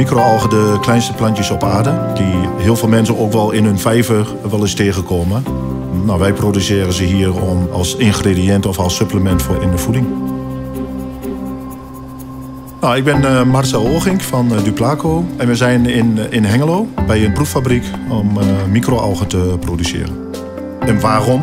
microalgen de kleinste plantjes op aarde, die heel veel mensen ook wel in hun vijver wel eens tegenkomen. Nou, wij produceren ze hier als ingrediënt of als supplement voor in de voeding. Nou, ik ben Marcel Oogink van Duplaco en we zijn in Hengelo bij een proeffabriek om microalgen te produceren. En waarom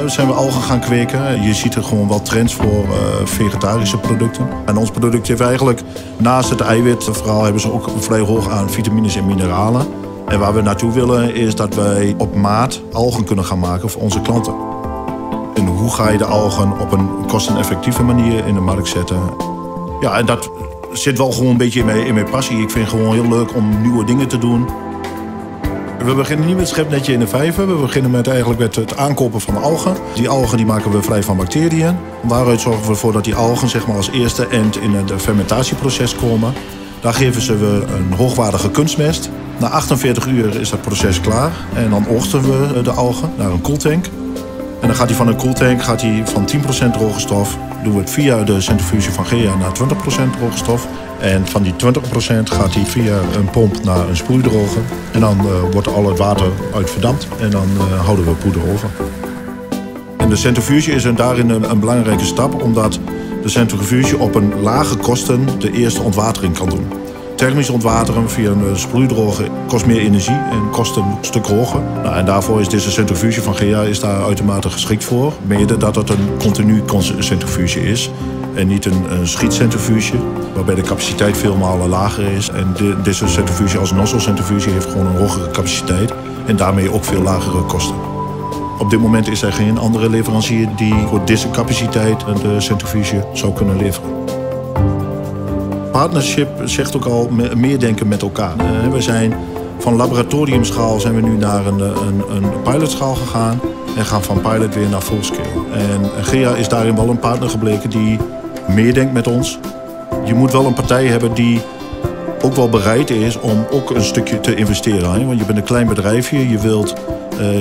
zijn we algen gaan kweken? Je ziet er gewoon wel trends voor vegetarische producten. En ons product heeft eigenlijk naast het eiwitverhaal hebben ze ook vrij hoog aan vitamines en mineralen. En waar we naartoe willen is dat wij op maat algen kunnen gaan maken voor onze klanten. En hoe ga je de algen op een kosteneffectieve manier in de markt zetten? Ja, en dat zit wel gewoon een beetje in mijn passie. Ik vind het gewoon heel leuk om nieuwe dingen te doen. We beginnen niet met het schepnetje in de vijver. We beginnen eigenlijk met het aankopen van algen. Die algen die maken we vrij van bacteriën. Daaruit zorgen we ervoor dat die algen zeg maar, als eerste end in het fermentatieproces komen. Daar geven ze we een hoogwaardige kunstmest. Na 48 uur is dat proces klaar. En dan oogsten we de algen naar een koeltank. En dan gaat hij van een koeltank van 10% droge stof. Doen we het via de centrifuge van GEA naar 20% droge stof. En van die 20% gaat hij via een pomp naar een sproeidroger. En dan wordt al het water uit verdampt en dan houden we poeder over. En de centrifuge is daarin een belangrijke stap, omdat de centrifuge op een lage kosten de eerste ontwatering kan doen. Thermisch ontwateren via een sproeidroger kost meer energie en kost een stuk hoger. Nou, en daarvoor is deze centrifuge van GEA daar uitermate geschikt voor. Mede dat het een continu centrifuge is en niet een schietcentrifuge, waarbij de capaciteit veel malen lager is. En deze centrifuge als nozzle-centrifuge heeft gewoon een hogere capaciteit en daarmee ook veel lagere kosten. Op dit moment is er geen andere leverancier die voor deze capaciteit de centrifuge zou kunnen leveren. Partnership zegt ook al meer denken met elkaar. We zijn van laboratoriumschaal zijn we nu naar een pilotschaal gegaan en gaan van pilot weer naar fullscale. En GEA is daarin wel een partner gebleken die meer denkt met ons. Je moet wel een partij hebben die ook wel bereid is om ook een stukje te investeren. Want je bent een klein bedrijfje, je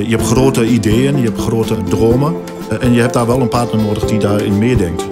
hebt grote ideeën, je hebt grote dromen. En je hebt daar wel een partner nodig die daarin meer denkt.